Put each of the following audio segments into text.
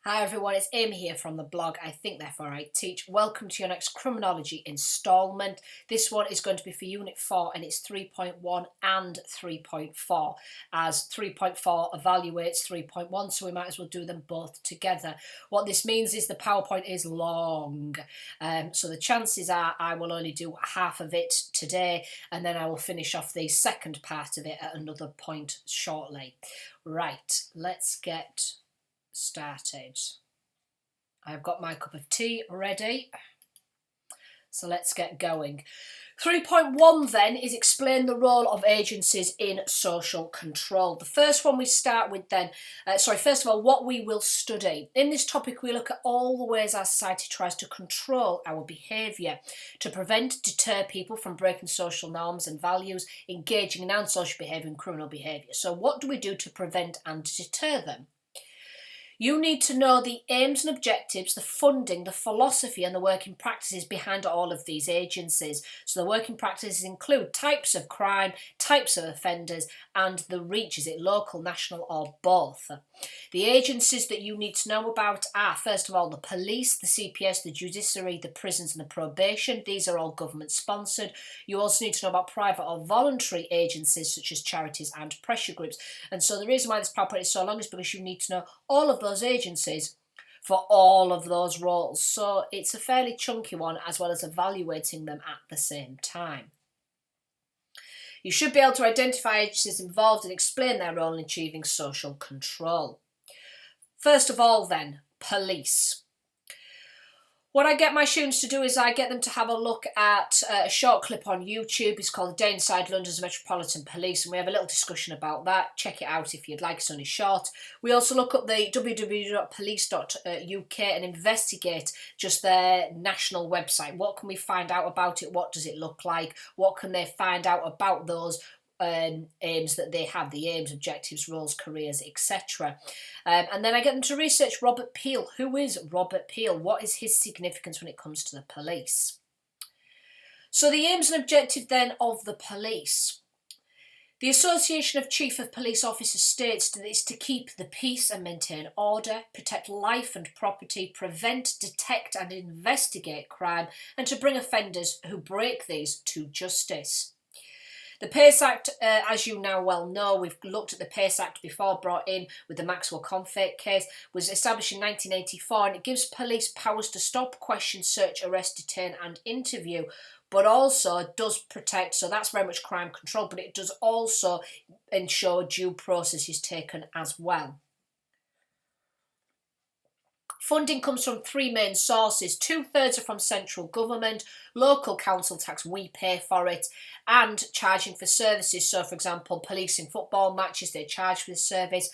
Hi everyone, it's Amy here from the blog I Think Therefore I Teach. Welcome to your next Criminology instalment. This one is going to be for Unit 4 and it's 3.1 and 3.4 as 3.4 evaluates 3.1, so we might as well do them both together. What this means is the PowerPoint is long, so the chances are I will only do half of it today and then I will finish off the second part of it at another point shortly. Right, let's get started. I've got my cup of tea ready, so let's get going. 3.1 then is explain the role of agencies in social control. The first one we start with then, first of all, what we will study. In this topic we look at all the ways our society tries to control our behaviour, to prevent, deter people from breaking social norms and values, engaging in antisocial behaviour and criminal behaviour. So what do we do to prevent and deter them? You need to know the aims and objectives, the funding, the philosophy and the working practices behind all of these agencies. So the working practices include types of crime, types of offenders and the reach. Is it local, national or both? The agencies that you need to know about are, first of all, the police, the CPS, the Judiciary, the prisons and the probation. These are all government sponsored. You also need to know about private or voluntary agencies such as charities and pressure groups. And so the reason why this PowerPoint is so long is because you need to know all of those agencies for all of those roles. So it's a fairly chunky one, as well as evaluating them at the same time. You should be able to identify agencies involved and explain their role in achieving social control. First of all then, police. What I get my students to do is I get them to have a look at a short clip on YouTube. It's called "A Day Inside London's Metropolitan Police" and we have a little discussion about that. Check it out if you'd like, it's only short. We also look up the www.police.uk and investigate just their national website. What can we find out about it? What does it look like? What can they find out about those aims that they have, the aims, objectives, roles, careers, etc. And then I get them to research Robert Peel. Who is Robert Peel? What is his significance when it comes to the police? So the aims and objective then of the police. The Association of Chief of Police Officers states that it's to keep the peace and maintain order, protect life and property, prevent, detect and investigate crime, and to bring offenders who break these to justice. The PACE Act, as you now well know, we've looked at the PACE Act before, brought in with the Maxwell Confate case, was established in 1984 and it gives police powers to stop, question, search, arrest, detain and interview, but also does protect, so that's very much crime control, but it does also ensure due process is taken as well. Funding comes from three main sources. 2/3 are from central government, local council tax, we pay for it, and charging for services. So, for example, policing football matches, they charge for the service.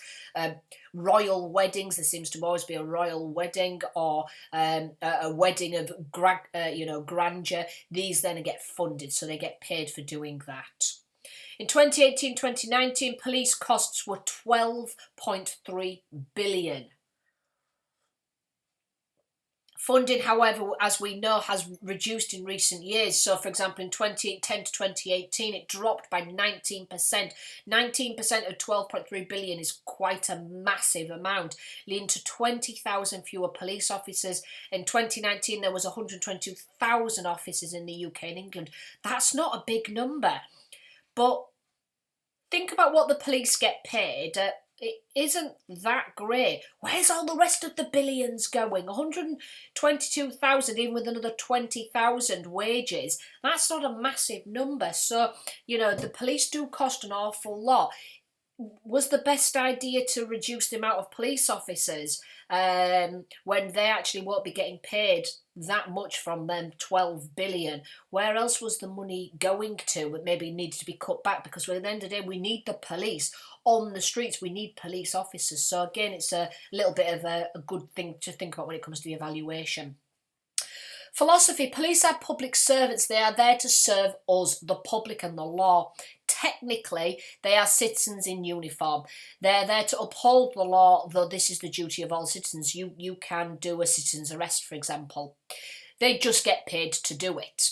Royal weddings, there seems to always be a royal wedding or a wedding of grandeur. These then get funded, so they get paid for doing that. In 2018-2019, police costs were 12.3 billion. Funding, however, as we know, has reduced in recent years. So, for example, in 2010 to 2018, it dropped by 19%. 19% of 12.3 billion is quite a massive amount, leading to 20,000 fewer police officers. In 2019, there was 122,000 officers in the UK and England. That's not a big number. But think about what the police get paid. It isn't that great. Where's all the rest of the billions going? 122,000, even with another 20,000 wages. That's not a massive number. So, the police do cost an awful lot. Was the best idea to reduce the amount of police officers when they actually won't be getting paid that much from them 12 billion? Where else was the money going to? It maybe needed to be cut back, because at the end of the day we need the police on the streets, we need police officers. So again, it's a little bit of a good thing to think about when it comes to the evaluation. Philosophy. Police are public servants. They are there to serve us, the public and the law. Technically, they are citizens in uniform. They're there to uphold the law, though this is the duty of all citizens. You can do a citizen's arrest, for example. They just get paid to do it.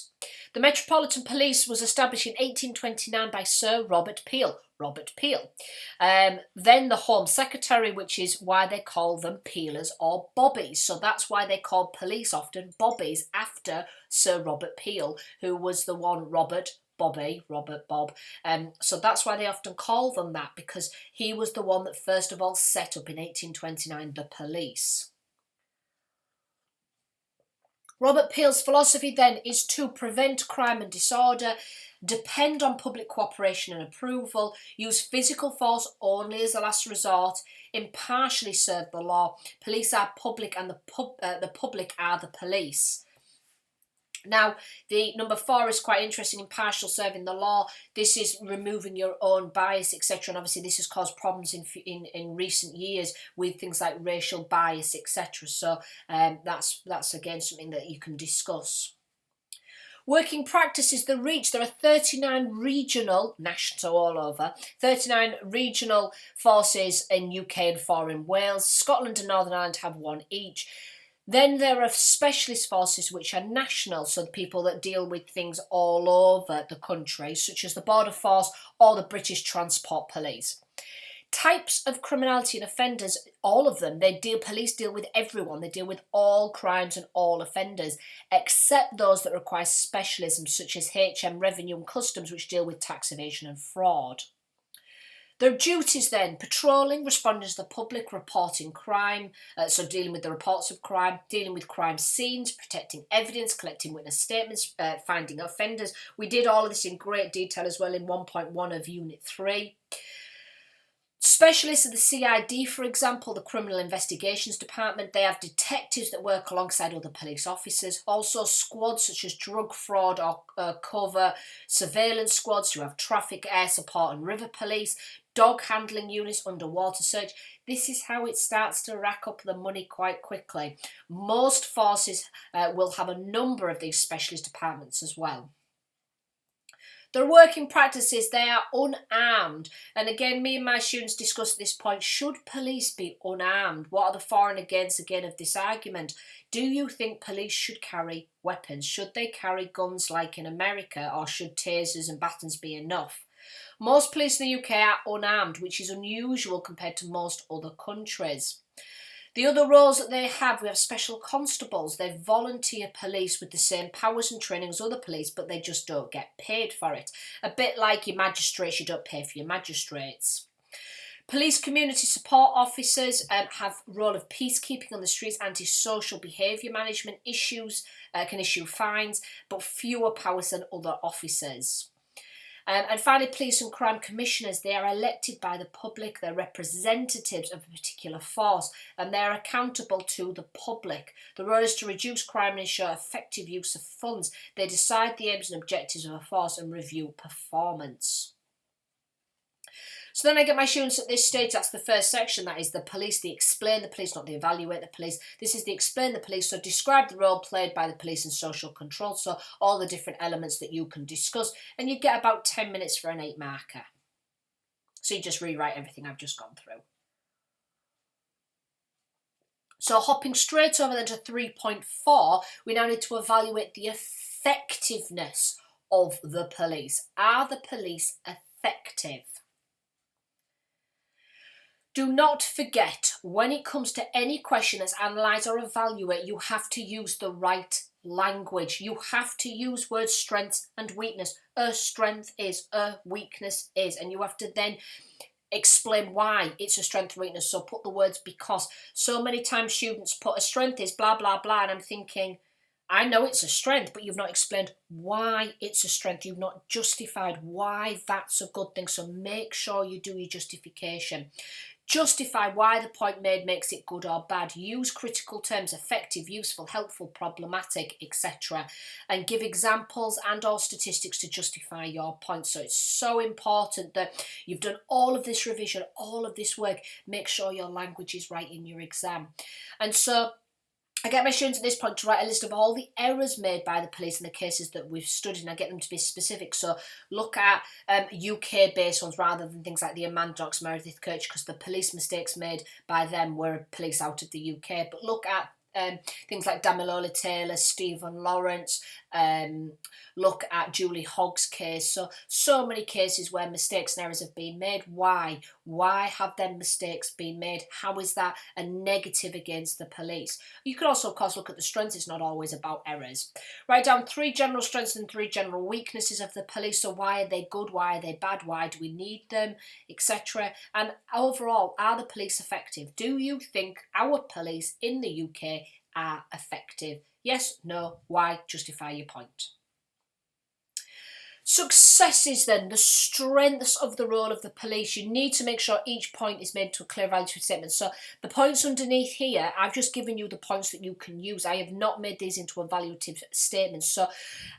The Metropolitan Police was established in 1829 by Sir Robert Peel. Robert Peel. Then the Home Secretary, which is why they call them peelers or bobbies. So that's why they call police often bobbies, after Sir Robert Peel, who was the one, Robert Bob. So that's why they often call them that, because he was the one that first of all set up in 1829 the police. Robert Peel's philosophy then is to prevent crime and disorder, depend on public cooperation and approval, use physical force only as a last resort, impartially serve the law. Police are public and the public are the police. Now, the number 4 is quite interesting, impartial serving the law. This is removing your own bias, etc. And obviously this has caused problems in recent years with things like racial bias, etc. So that's again something that you can discuss. Working practices, the reach. There are 39 regional, national, so all over, 39 regional forces in UK and 4 in Wales. Scotland and Northern Ireland have 1 each. Then there are specialist forces which are national, so the people that deal with things all over the country, such as the Border Force or the British Transport Police. Types of criminality and offenders, all of them, police deal with everyone. They deal with all crimes and all offenders, except those that require specialism, such as HM, Revenue and Customs, which deal with tax evasion and fraud. Their duties then: patrolling, responding to the public, reporting crime, so dealing with the reports of crime, dealing with crime scenes, protecting evidence, collecting witness statements, finding offenders. We did all of this in great detail as well in 1.1 of Unit 3. Specialists of the CID, for example, the Criminal Investigations Department, they have detectives that work alongside other police officers. Also squads such as drug fraud or cover, surveillance squads who have traffic, air support and river police, dog handling units, underwater search. This is how it starts to rack up the money quite quickly. Most forces will have a number of these specialist departments as well. Their working practices, they are unarmed. And again, me and my students discussed this point. Should police be unarmed? What are the for and against again of this argument? Do you think police should carry weapons? Should they carry guns like in America, or should tasers and batons be enough? Most police in the UK are unarmed, which is unusual compared to most other countries. The other roles that they have, we have special constables. They're volunteer police with the same powers and training as other police, but they just don't get paid for it. A bit like your magistrates, you don't pay for your magistrates. Police community support officers have a role of peacekeeping on the streets, antisocial behaviour management issues, can issue fines, but fewer powers than other officers. And finally, police and crime commissioners, they are elected by the public. They're representatives of a particular force and they're accountable to the public. The role is to reduce crime and ensure effective use of funds. They decide the aims and objectives of a force and review performance. So then I get my students at this stage, that's the first section, that is the police, the explain the police, not the evaluate the police. This is the explain the police, so describe the role played by the police in social control, so all the different elements that you can discuss, and you get about 10 minutes for an 8 marker. So you just rewrite everything I've just gone through. So hopping straight over then to 3.4, we now need to evaluate the effectiveness of the police. Are the police effective? Do not forget, when it comes to any question as analyse or evaluate, you have to use the right language. You have to use words strength and weakness. A strength is, a weakness is, and you have to then explain why it's a strength or weakness. So put the words because. So many times students put a strength is blah, blah, blah, and I'm thinking, I know it's a strength, but you've not explained why it's a strength. You've not justified why that's a good thing. So make sure you do your justification. Justify why the point made makes it good or bad. Use critical terms, effective, useful, helpful, problematic, etc. And give examples and or statistics to justify your point. So it's so important that you've done all of this revision, all of this work. Make sure your language is right in your exam. And so I get my students at this point to write a list of all the errors made by the police in the cases that we've studied, and I get them to be specific. So look at UK-based ones rather than things like the Amandox, Meredith Kirch, because the police mistakes made by them were police out of the UK. But look at things like Damilola Taylor, Stephen Lawrence, look at Julie Hogg's case. So many cases where mistakes and errors have been made. Why? Why have them mistakes been made? How is that a negative against the police? You could also, of course, look at the strengths. It's not always about errors. Write down 3 general strengths and 3 general weaknesses of the police. So why are they good? Why are they bad? Why do we need them? Etc. And overall, are the police effective? Do you think our police in the UK are effective? Yes, no, why? Justify your point. Successes then, the strengths of the role of the police. You need to make sure each point is made to a clear evaluative statement. So the points underneath here, I've just given you the points that you can use. I have not made these into evaluative statements. So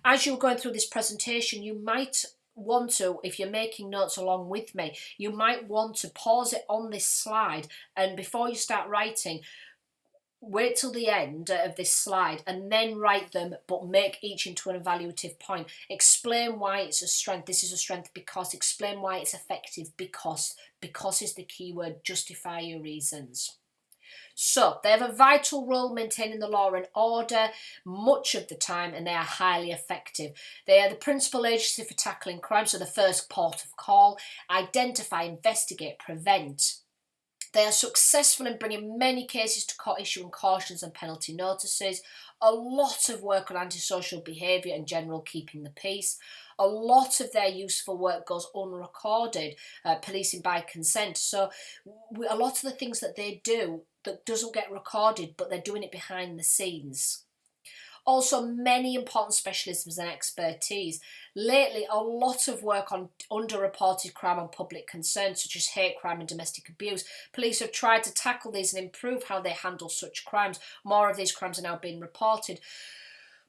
as you're going through this presentation, you might want to, if you're making notes along with me, you might want to pause it on this slide, and before you start writing, wait till the end of this slide and then write them, but make each into an evaluative point. Explain why it's a strength. This is a strength because. Explain why it's effective because. Because is the key word. Justify your reasons. So they have a vital role maintaining the law and order much of the time, and they are highly effective. They are the principal agency for tackling crime, so the first port of call. Identify, investigate, prevent. They are successful in bringing many cases to court, issuing cautions and penalty notices. A lot of work on antisocial behaviour and general keeping the peace. A lot of their useful work goes unrecorded, policing by consent. So a lot of the things that they do that doesn't get recorded, but they're doing it behind the scenes. Also, many important specialisms and expertise. Lately, a lot of work on underreported crime and public concern, such as hate crime and domestic abuse. Police have tried to tackle these and improve how they handle such crimes. More of these crimes are now being reported.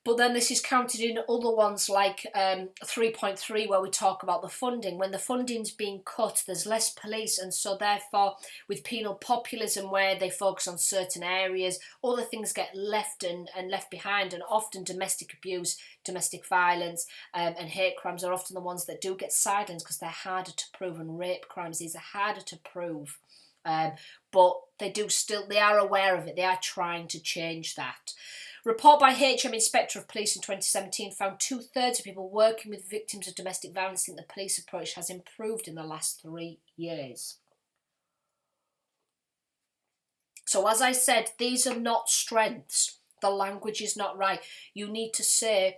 But then this is counted in other ones like 3.3, where we talk about the funding. When the funding's being cut, there's less police, and so therefore with penal populism, where they focus on certain areas, other things get left and left behind, and often domestic abuse, domestic violence and hate crimes are often the ones that do get silenced because they're harder to prove, and rape crimes, these are harder to prove. But they are aware of it. They are trying to change that. Report by HM Inspector of Police in 2017 found 2/3 of people working with victims of domestic violence think the police approach has improved in the last 3 years. So as I said, these are not strengths. The language is not right. You need to say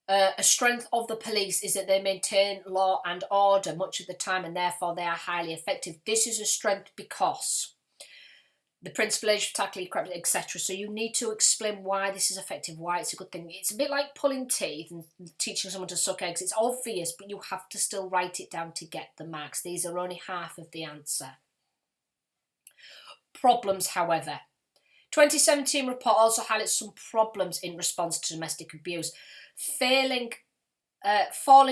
a strength of the police is that they maintain law and order much of the time, and therefore they are highly effective. This is a strength because the principal age of tackling crime, etc. So you need to explain why this is effective, why it's a good thing. It's a bit like pulling teeth and teaching someone to suck eggs. It's obvious, but you have to still write it down to get the marks. These are only half of the answer. Problems, however. 2017 report also highlights some problems in response to domestic abuse. Falling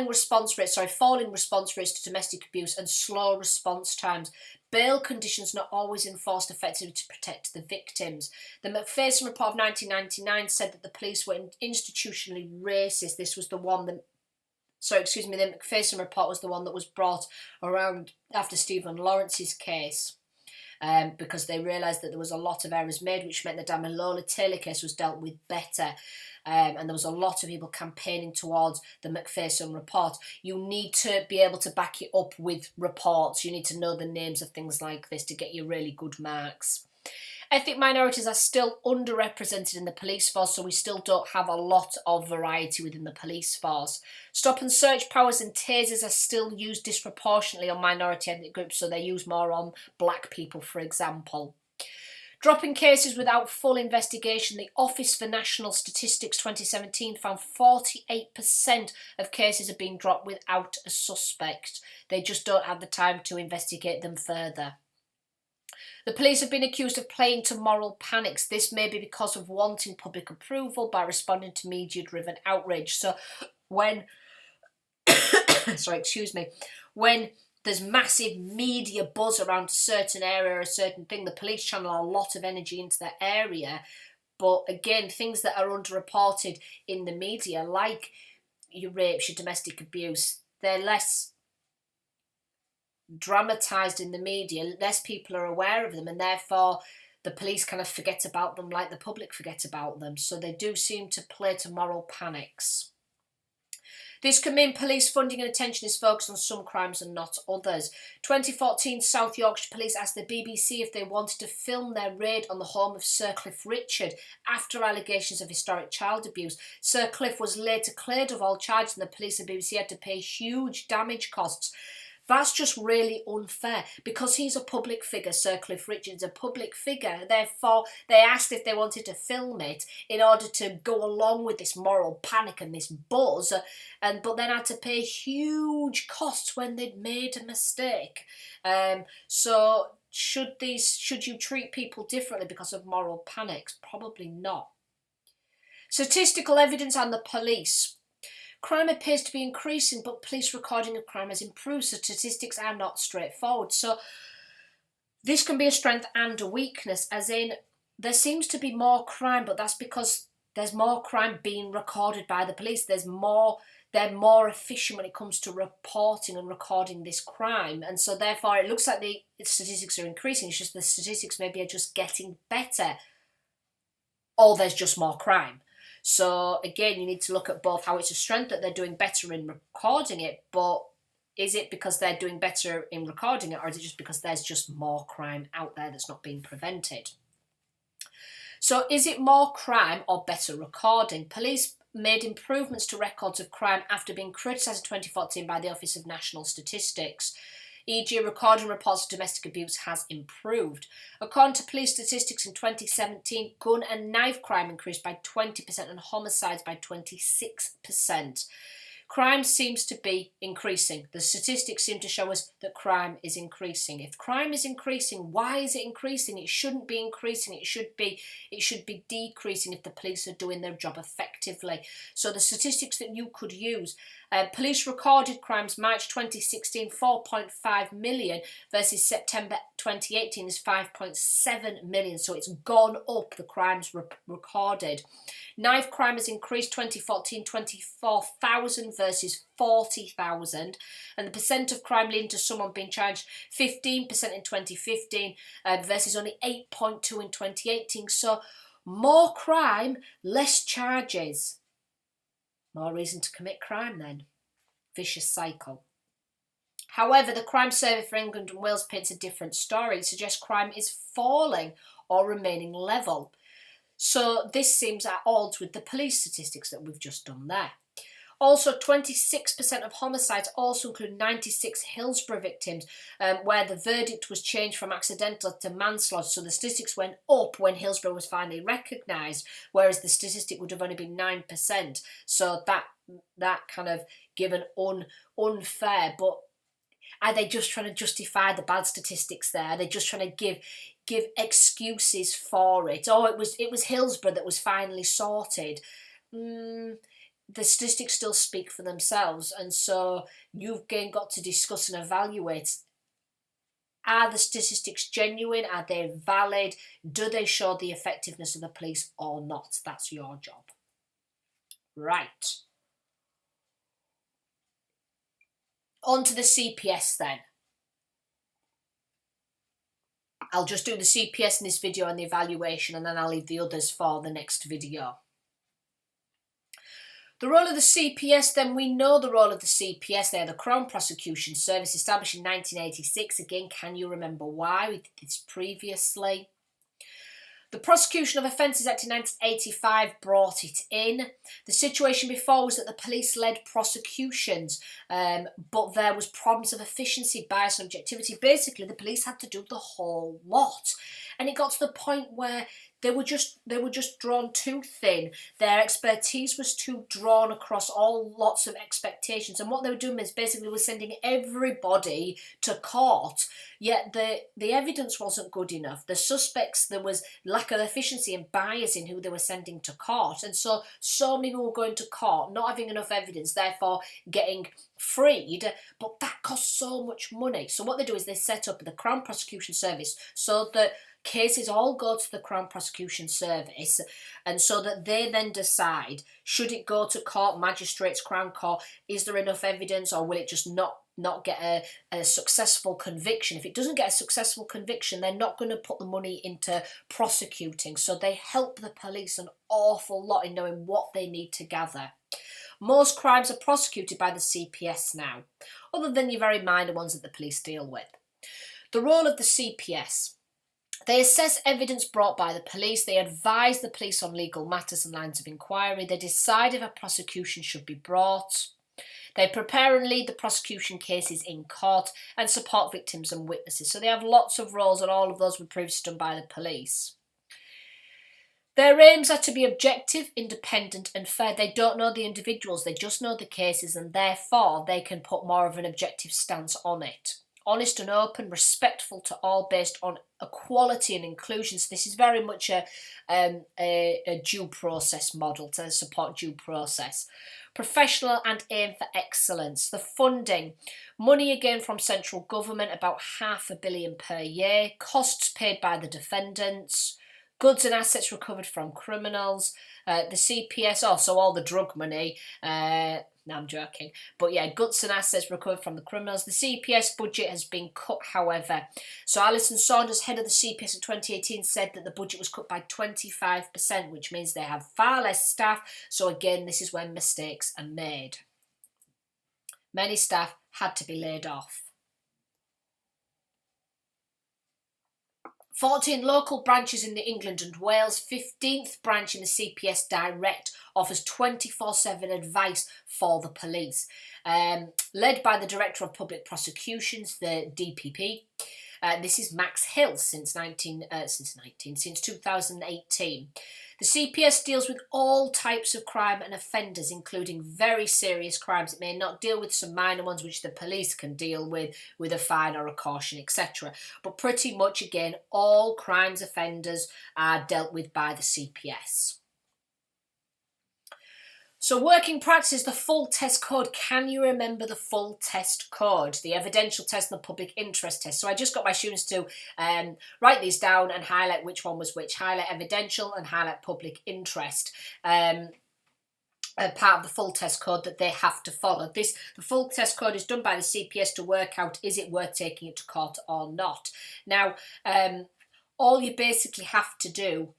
response rates to domestic abuse and slow response times. Bail conditions not always enforced effectively to protect the victims. The McPherson report of 1999 said that the police were institutionally racist. This was the one that, the McPherson report was the one that was brought around after Stephen Lawrence's case. Because they realised that there was a lot of errors made, which meant the Damilola Taylor case was dealt with better. And there was a lot of people campaigning towards the McPherson report. You need to be able to back it up with reports. You need to know the names of things like this to get you really good marks. Ethnic minorities are still underrepresented in the police force, so we still don't have a lot of variety within the police force. Stop and search powers and tasers are still used disproportionately on minority ethnic groups, so they're used more on black people, for example. Dropping cases without full investigation. The Office for National Statistics 2017 found 48% of cases are being dropped without a suspect. They just don't have the time to investigate them further. The police have been accused of playing to moral panics. This may be because of wanting public approval by responding to media-driven outrage. So when, when there's massive media buzz around a certain area or a certain thing, the police channel a lot of energy into that area. But again, things that are underreported in the media, like your rapes, your domestic abuse, they're less dramatised in the media, less people are aware of them, and therefore the police kind of forget about them like the public forget about them. So they do seem to play to moral panics. This can mean police funding and attention is focused on some crimes and not others. 2014 South Yorkshire Police asked the BBC if they wanted to film their raid on the home of Sir Cliff Richard after allegations of historic child abuse. Sir Cliff was later cleared of all charges and the police and BBC had to pay huge damage costs. That's just really unfair because he's a public figure. Sir Cliff Richard's a public figure. Therefore, they asked if they wanted to film it in order to go along with this moral panic and this buzz, but then had to pay huge costs when they'd made a mistake. So should you treat people differently because of moral panics? Probably not. Statistical evidence on the police. Crime appears to be increasing, but police recording of crime has improved, so statistics are not straightforward. So this can be a strength and a weakness, as in there seems to be more crime, but that's because there's more crime being recorded by the police. They're more efficient when it comes to reporting and recording this crime. And so therefore it looks like the statistics are increasing. It's just the statistics maybe are just getting better, or there's just more crime. So again, you need to look at both how it's a strength that they're doing better in recording it, but is it because they're doing better in recording it, or is it just because there's just more crime out there that's not being prevented? So is it more crime or better recording? Police made improvements to records of crime after being criticised in 2014 by the Office of National Statistics. E.g., recording reports of domestic abuse has improved. According to police statistics in 2017, gun and knife crime increased by 20% and homicides by 26%. Crime seems to be increasing. The statistics seem to show us that crime is increasing. If crime is increasing, why is it increasing? It shouldn't be increasing. It should be decreasing if the police are doing their job effectively. So the statistics that you could use, police recorded crimes March 2016, 4.5 million versus September 2018 is 5.7 million. So it's gone up, the crimes recorded. Knife crime has increased 2014, 24,000 versus 40,000. And the percent of crime leading to someone being charged 15% in 2015 versus only 8.2 in 2018. So more crime, less charges. More reason to commit crime then. Vicious cycle. However, the Crime Survey for England and Wales paints a different story. It suggests crime is falling or remaining level. So this seems at odds with the police statistics that we've just done there. Also, 26% of homicides also include 96 Hillsborough victims, where the verdict was changed from accidental to manslaughter. So the statistics went up when Hillsborough was finally recognised, whereas the statistic would have only been 9%. So that kind of given unfair. But are they just trying to justify the bad statistics there? Are they just trying to give excuses for it? Oh, it was Hillsborough that was finally sorted. The statistics still speak for themselves, and so you've again got to discuss and evaluate, are the statistics genuine, are they valid, do they show the effectiveness of the police or not? That's your job. Right. On to the CPS then. I'll just do the CPS in this video and the evaluation, and then I'll leave the others for the next video. The role of the CPS then, we know the role of the CPS. They're the Crown Prosecution Service, established in 1986. Again, can you remember why? We did this previously. The Prosecution of Offences Act in 1985 brought it in. The situation before was that the police led prosecutions, but there was problems of efficiency, bias and objectivity. Basically, the police had to do the whole lot. And it got to the point where they were just drawn too thin. Their expertise was too drawn across lots of expectations. And what they were doing is basically was sending everybody to court, yet the evidence wasn't good enough. The suspects, there was lack of efficiency and bias in who they were sending to court. And so many people were going to court, not having enough evidence, therefore getting freed, but that costs so much money. So what they do is they set up the Crown Prosecution Service so that cases all go to the Crown Prosecution Service, and so that they then decide, should it go to court, magistrates, Crown Court, is there enough evidence, or will it just not not get a successful conviction. If it doesn't get a successful conviction, they're not going to put the money into prosecuting. So they help the police an awful lot in knowing what they need to gather. Most crimes are prosecuted by the CPS now, other than your very minor ones that the police deal with. The role of the CPS. They assess evidence brought by the police, they advise the police on legal matters and lines of inquiry, they decide if a prosecution should be brought, they prepare and lead the prosecution cases in court and support victims and witnesses. So they have lots of roles, and all of those were previously done by the police. Their aims are to be objective, independent and fair. They don't know the individuals, they just know the cases, and therefore they can put more of an objective stance on it. Honest and open, respectful to all, based on equality and inclusion. So this is very much a due process model to support due process. Professional and aim for excellence. The funding, money again from central government, about £500 million per year. Costs paid by the defendants. Goods and assets recovered from criminals. The CPS, so all the drug money. No, I'm joking. But yeah, goods and assets recovered from the criminals. The CPS budget has been cut, however. So Alison Saunders, head of the CPS in 2018, said that the budget was cut by 25%, which means they have far less staff. So again, this is when mistakes are made. Many staff had to be laid off. 14 local branches in the England and Wales. 15th branch in the CPS Direct offers 24/7 advice for the police. Led by the Director of Public Prosecutions, the DPP. This is Max Hill since 2018. The CPS deals with all types of crime and offenders, including very serious crimes. It may not deal with some minor ones which the police can deal with a fine or a caution, etc. But pretty much, again, all crimes offenders are dealt with by the CPS. So working practice, the full test code. Can you remember the full test code? The evidential test and the public interest test. So I just got my students to write these down and highlight which one was which. Highlight evidential and highlight public interest. A part of the full test code that they have to follow. The full test code is done by the CPS to work out, is it worth taking it to court or not? Now, all you basically have to do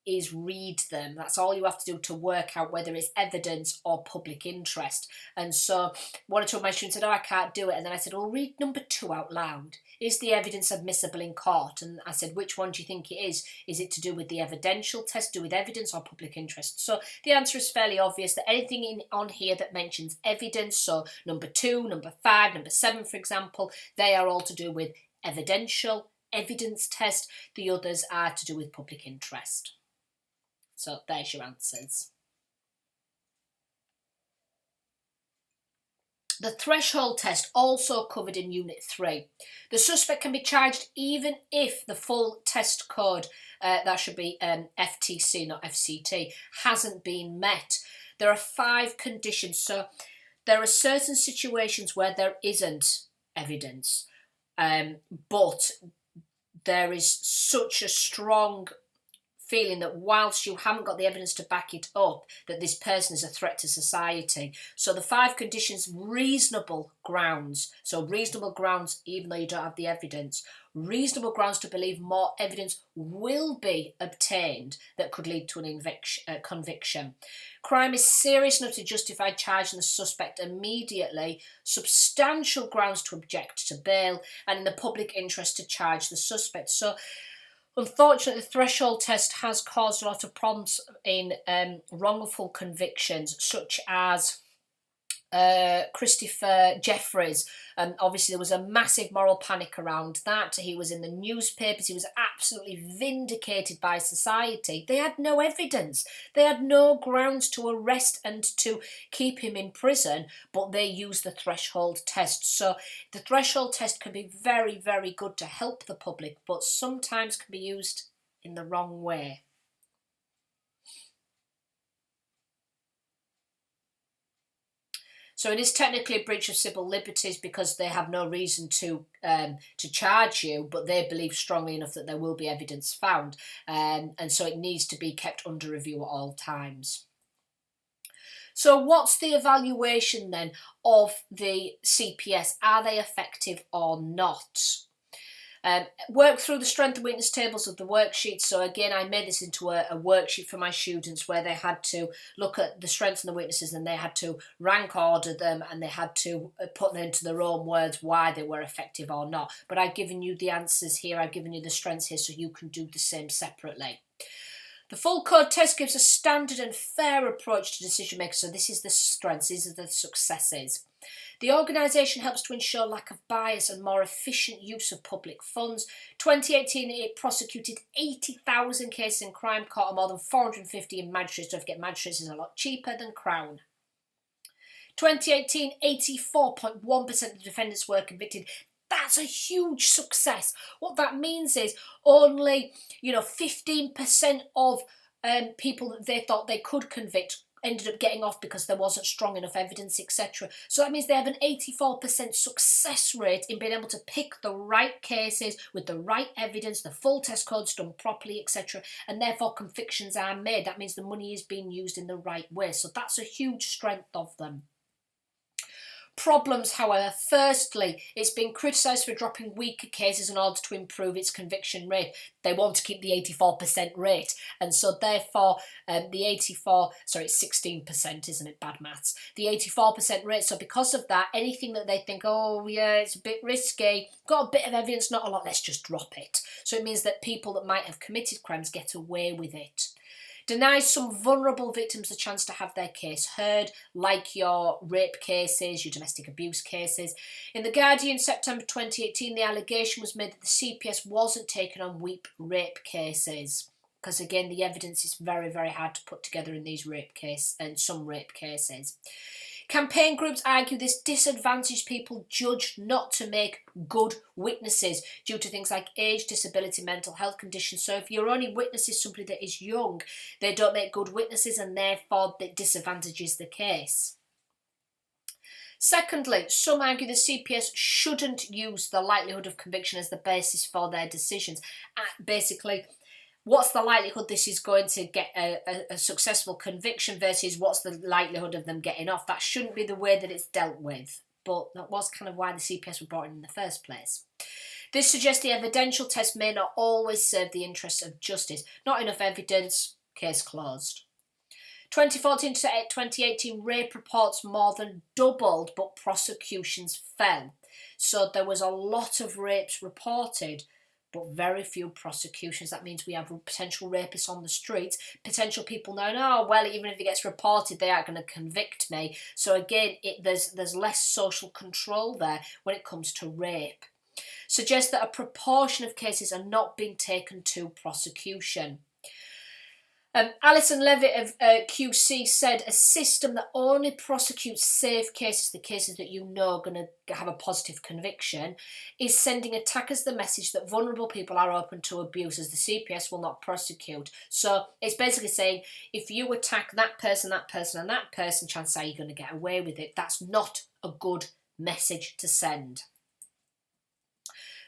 is read them. That's all you have to do to work out whether it's evidence or public interest. And so one or two of my students said, I can't do it. And then I said, well, read number 2 out loud. Is the evidence admissible in court? And I said, which one do you think it is? Is it to do with the evidential test, do with evidence or public interest? So the answer is fairly obvious, that anything on here that mentions evidence, so number 2, number 5, number 7, for example, they are all to do with evidential, evidence test. The others are to do with public interest. So there's your answers. The threshold test, also covered in Unit 3. The suspect can be charged even if the full test code, that should be FTC, not FCT, hasn't been met. There are 5 conditions. So there are certain situations where there isn't evidence, but there is such a strong feeling that whilst you haven't got the evidence to back it up, that this person is a threat to society. So the 5 conditions: reasonable grounds. So reasonable grounds even though you don't have the evidence. Reasonable grounds to believe more evidence will be obtained that could lead to an conviction. Crime is serious enough to justify charging the suspect immediately. Substantial grounds to object to bail, and in the public interest to charge the suspect. So unfortunately, the threshold test has caused a lot of problems in wrongful convictions, such as Christopher Jeffries. Obviously, there was a massive moral panic around that. He was in the newspapers. He was absolutely vindicated by society. They had no evidence. They had no grounds to arrest and to keep him in prison, but they used the threshold test. So the threshold test can be very, very good to help the public, but sometimes can be used in the wrong way. So it is technically a breach of civil liberties because they have no reason to charge you, but they believe strongly enough that there will be evidence found, and so it needs to be kept under review at all times. So what's the evaluation then of the CPS? Are they effective or not? Work through the strength and weakness tables of the worksheet. So again, I made this into a worksheet for my students where they had to look at the strengths and the weaknesses, and they had to rank order them, and they had to put them into their own words why they were effective or not. But I've given you the answers here, I've given you the strengths here, so you can do the same separately. The full code test gives a standard and fair approach to decision making. So this is the strengths, these are the successes. The organisation helps to ensure lack of bias and more efficient use of public funds. 2018, it prosecuted 80,000 cases in crime court and more than 450 in magistrates. Don't forget, magistrates is a lot cheaper than Crown. 2018, 84.1% of the defendants were convicted. That's a huge success. What that means is only 15% of people that they thought they could convict ended up getting off because there wasn't strong enough evidence, etc. So that means they have an 84% success rate in being able to pick the right cases with the right evidence, the full test codes done properly, etc. And therefore convictions are made. That means the money is being used in the right way. So that's a huge strength of them. Problems, however, firstly, it's been criticised for dropping weaker cases in order to improve its conviction rate. They want to keep the 84% rate, and so therefore it's 16%, isn't it? Bad maths. The 84% rate, so because of that, anything that they think, oh yeah, it's a bit risky, got a bit of evidence, not a lot, let's just drop it. So it means that people that might have committed crimes get away with it. Denies some vulnerable victims the chance to have their case heard, like your rape cases, your domestic abuse cases. In The Guardian, September 2018, the allegation was made that the CPS wasn't taken on weak rape cases. Because again, the evidence is very, very hard to put together in these rape cases and some rape cases. Campaign groups argue this disadvantaged people judged not to make good witnesses due to things like age, disability, mental health conditions. So if your only witness is somebody that is young, they don't make good witnesses, and therefore it disadvantages the case. Secondly, some argue the CPS shouldn't use the likelihood of conviction as the basis for their decisions. Basically, what's the likelihood this is going to get a successful conviction versus what's the likelihood of them getting off? That shouldn't be the way that it's dealt with, but that was kind of why the CPS were brought in the first place. This suggests the evidential test may not always serve the interests of justice. Not enough evidence, case closed. 2014 to 2018, rape reports more than doubled, but prosecutions fell. So there was a lot of rapes reported, but very few prosecutions. That means we have potential rapists on the streets, potential people knowing, oh, well, even if it gets reported, they aren't going to convict me. So again, there's less social control there when it comes to rape. Suggests that a proportion of cases are not being taken to prosecution. Alison Levitt of QC said a system that only prosecutes safe cases, the cases that you know are going to have a positive conviction, is sending attackers the message that vulnerable people are open to abuse, as the CPS will not prosecute. So it's basically saying if you attack that person, and that person, chances are you're going to get away with it. That's not a good message to send.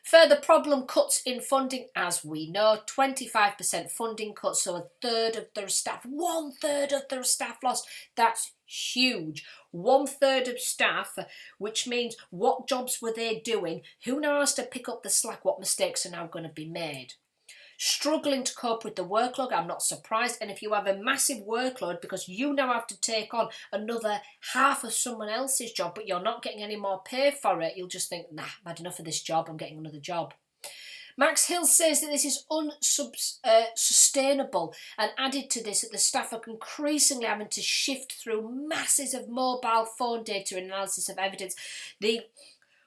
Further problem, cuts in funding, as we know, 25% funding cuts, so a third of their staff, 1/3 of their staff lost. That's huge. 1/3 of staff, which means what jobs were they doing? Who now has to pick up the slack? What mistakes are now going to be made? Struggling to cope with the workload, I'm not surprised. And if you have a massive workload because you now have to take on another half of someone else's job, but you're not getting any more pay for it, you'll just think, nah, I've had enough of this job, I'm getting another job. Max Hill says that this is unsustainable, and added to this that the staff are increasingly having to shift through masses of mobile phone data and analysis of evidence. The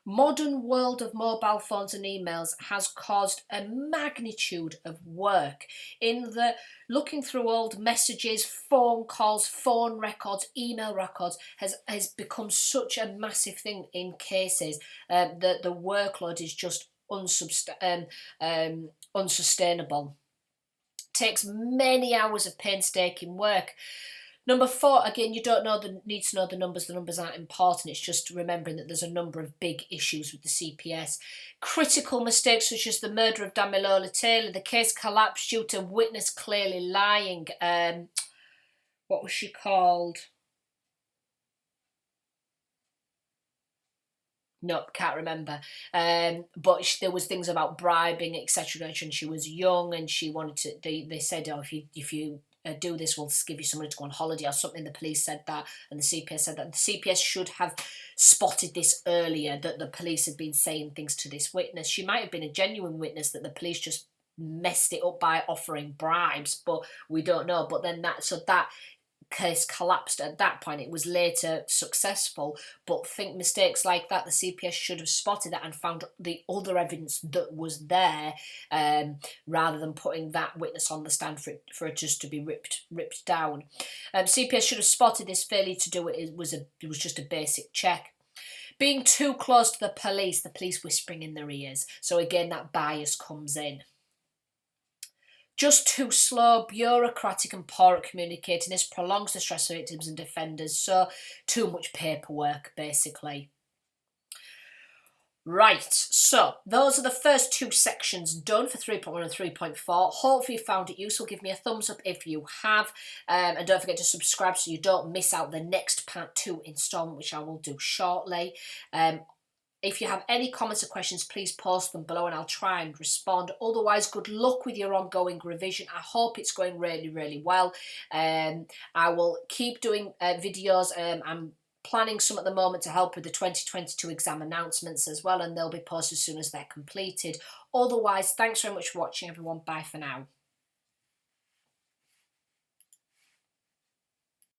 modern world of mobile phones and emails has caused a magnitude of work in the looking through old messages, phone calls, phone records, email records has become such a massive thing in cases that the workload is just unsustainable. Takes many hours of painstaking work. Number 4, again, you don't need to know the numbers aren't important, it's just remembering that there's a number of big issues with the CPS. Critical mistakes such as the murder of Damilola Taylor, the case collapsed due to witness clearly lying. What was she called? Nope, can't remember. But there was things about bribing, etc. And she was young, and she wanted to. They said, "Oh, if you do this, we'll give you somebody to go on holiday or something." The police said that, and the CPS said that. The CPS should have spotted this earlier, that the police had been saying things to this witness. She might have been a genuine witness that the police just messed it up by offering bribes, but we don't know. But then that case collapsed at that point. It was later successful, but think mistakes like that, the CPS should have spotted that and found the other evidence that was there, rather than putting that witness on the stand for it just to be ripped down. CPS should have spotted this. Failure to do it was just a basic check. Being too close to the police whispering in their ears. So again, that bias comes in. Just too slow, bureaucratic and poor at communicating. This prolongs the stress for victims and defenders. So too much paperwork, basically. Right, so those are the first two sections done for 3.1 and 3.4. Hopefully you found it useful. Give me a thumbs up if you have. And don't forget to subscribe so you don't miss out the next part 2 installment, which I will do shortly. If you have any comments or questions, please post them below and I'll try and respond. Otherwise, good luck with your ongoing revision. I hope it's going really, really well. I will keep doing videos. I'm planning some at the moment to help with the 2022 exam announcements as well, and they'll be posted as soon as they're completed. Otherwise, thanks very much for watching, everyone. Bye for now.